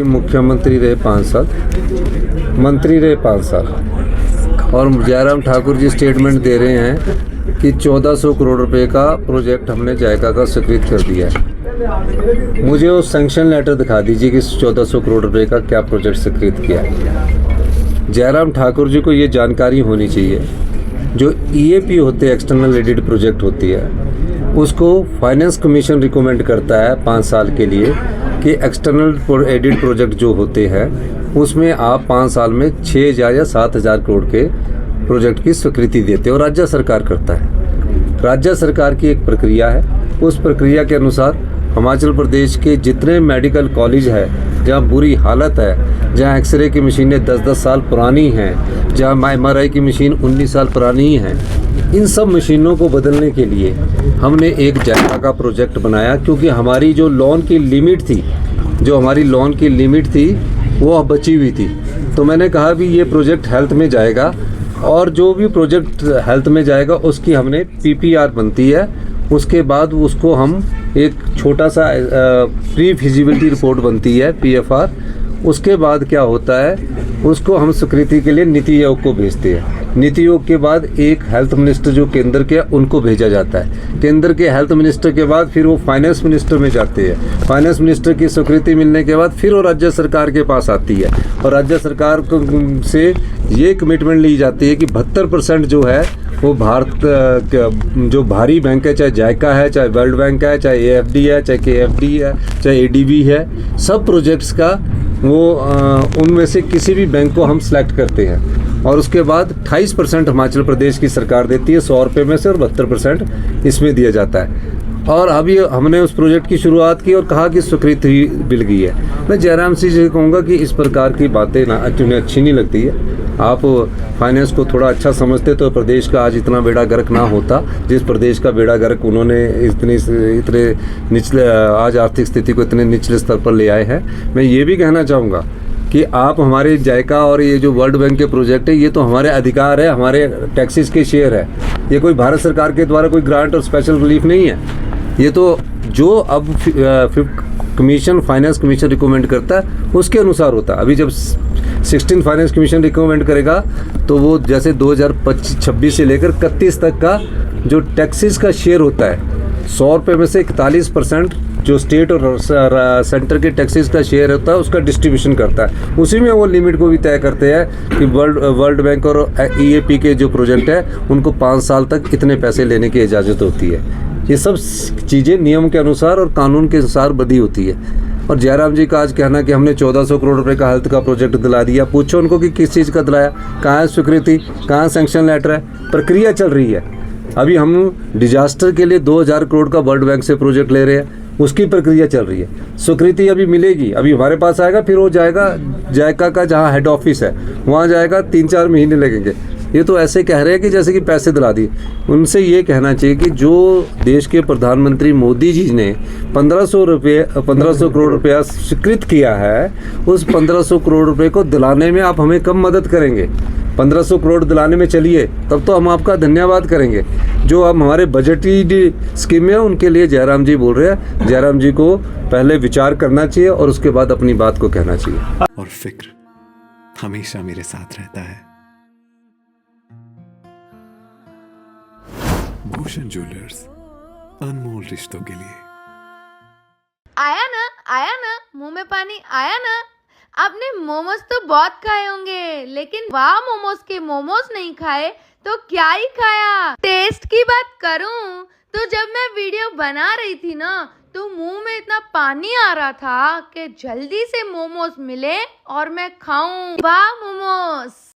मुख्यमंत्री रहे 5 साल, मंत्री रहे 5 साल, और जयराम ठाकुर जी स्टेटमेंट दे रहे हैं कि 1400 करोड़ रुपए का प्रोजेक्ट हमने जायका का स्वीकृत कर दिया है। मुझे वो सैंक्शन लेटर दिखा दीजिए कि 1400 करोड़ रुपए का क्या प्रोजेक्ट स्वीकृत किया है। जयराम ठाकुर जी को ये जानकारी होनी चाहिए, जो EAP होते हैं, एक्सटर्नल एडिड प्रोजेक्ट होती है, उसको फाइनेंस कमीशन रिकमेंड करता है 5 साल के लिए कि एक्सटर्नल एडिड प्रोजेक्ट जो होते हैं उसमें आप 5 साल में 6,000 या 7,000 करोड़ के प्रोजेक्ट की स्वीकृति देते हैं, और राज्य सरकार करता है। राज्य सरकार की एक प्रक्रिया है, उस प्रक्रिया के अनुसार हिमाचल प्रदेश के जितने मेडिकल कॉलेज है जहाँ बुरी हालत है, जहाँ एक्सरे की मशीनें 10-10 साल पुरानी हैं, जहाँ MRI की मशीन 19 साल पुरानी है, इन सब मशीनों को बदलने के लिए हमने एक जायका का प्रोजेक्ट बनाया, क्योंकि हमारी जो लोन की लिमिट थी वो अब बची हुई थी। तो मैंने कहा भी ये प्रोजेक्ट हेल्थ में जाएगा, और जो भी प्रोजेक्ट हेल्थ में जाएगा उसकी हमने PPR बनती है, उसके बाद उसको हम एक छोटा सा प्री फिजिबिलिटी रिपोर्ट बनती है PFR। उसके बाद क्या होता है, उसको हम स्वीकृति के लिए नीति आयोग को भेजते हैं। नीति आयोग के बाद एक हेल्थ मिनिस्टर जो केंद्र के, उनको भेजा जाता है। केंद्र के हेल्थ मिनिस्टर के बाद फिर वो फाइनेंस मिनिस्टर में जाते हैं। फाइनेंस मिनिस्टर की स्वीकृति मिलने के बाद फिर वो राज्य सरकार के पास आती है, और राज्य सरकार से ये कमिटमेंट ली जाती है कि 72% जो है वो भारत जो भारी बैंक है, चाहे जायका है, चाहे वर्ल्ड बैंक है, चाहे AFD है, चाहे KFD है, चाहे ADB है, सब प्रोजेक्ट्स का वो उनमें से किसी भी बैंक को हम सेलेक्ट करते हैं। और उसके बाद 28% हिमाचल प्रदेश की सरकार देती है 100 रुपये में से, और 72% इसमें दिया जाता है। और अभी हमने उस प्रोजेक्ट की शुरुआत की और कहा कि स्वीकृति मिल गई है। मैं जयराम सिंह जी कहूँगा कि इस प्रकार की बातें ना उन्हें अच्छी नहीं लगती है। आप फाइनेंस को थोड़ा अच्छा समझते तो प्रदेश का आज इतना बेड़ा गर्क ना होता, जिस प्रदेश का बेड़ा गर्क उन्होंने इतने निचले, आज आर्थिक स्थिति को इतने निचले स्तर पर ले आए हैं। मैं ये भी कहना चाहूँगा कि आप हमारे जायका और ये जो वर्ल्ड बैंक के प्रोजेक्ट है, ये तो हमारे अधिकार है, हमारे टैक्सेस के शेयर है। ये कोई भारत सरकार के द्वारा कोई ग्रांट और स्पेशल रिलीफ नहीं है। ये तो जो अब फाइनेंस कमीशन रिकमेंड करता है उसके अनुसार होता है। अभी जब 16 फाइनेंस कमीशन रिकमेंड करेगा तो वो जैसे 2026 से लेकर 31 तक का जो टैक्सेस का शेयर होता है, 100 रुपये में से 41% जो स्टेट और सेंटर के टैक्सेस का शेयर होता है उसका डिस्ट्रीब्यूशन करता है। उसी में वो लिमिट को भी तय करते हैं कि वर्ल्ड बैंक और EAP के जो प्रोजेक्ट है उनको 5 साल तक इतने पैसे लेने की इजाज़त होती है। ये सब चीज़ें नियम के अनुसार और कानून के अनुसार बधी होती है। और जयराम जी का आज कहना कि हमने 1400 करोड़ रुपए का हेल्थ का प्रोजेक्ट दिला दिया, पूछो उनको कि किस चीज़ का दिलाया, कहाँ है स्वीकृति, कहाँ सैंक्शन लेटर है, प्रक्रिया चल रही है। अभी हम डिजास्टर के लिए 2000 करोड़ का वर्ल्ड बैंक से प्रोजेक्ट ले रहे हैं, उसकी प्रक्रिया चल रही है। स्वीकृति अभी मिलेगी, अभी हमारे पास आएगा, फिर वो जाएगा जायका का जहाँ हेड ऑफिस है वहाँ जाएगा, 3-4 महीने लगेंगे। ये तो ऐसे कह रहे हैं कि जैसे कि पैसे दिला दिए। उनसे ये कहना चाहिए कि जो देश के प्रधानमंत्री मोदी जी ने 1500 करोड़ रुपया स्वीकृत किया है, उस 1500 करोड़ रुपए को दिलाने में आप हमें कम मदद करेंगे। 1500 करोड़ दिलाने में चलिए, तब तो हम आपका धन्यवाद करेंगे। जो अब हमारे बजटीय स्कीम है उनके लिए जयराम जी बोल रहे हैं, जयराम जी को पहले विचार करना चाहिए और उसके बाद अपनी बात को कहना चाहिए। और फिक्र हमेशा मेरे साथ रहता है। भूषण ज्वेलर्स, अनमोल रिश्तों के लिए। आया ना मुंह में पानी आया ना। आपने मोमोज तो बहुत खाए होंगे, लेकिन वाह मोमोज के मोमोज नहीं खाए तो क्या ही खाया। टेस्ट की बात करूं तो जब मैं वीडियो बना रही थी ना, तो मुंह में इतना पानी आ रहा था कि जल्दी से मोमोज मिले और मैं खाऊं। वाह मोमोज।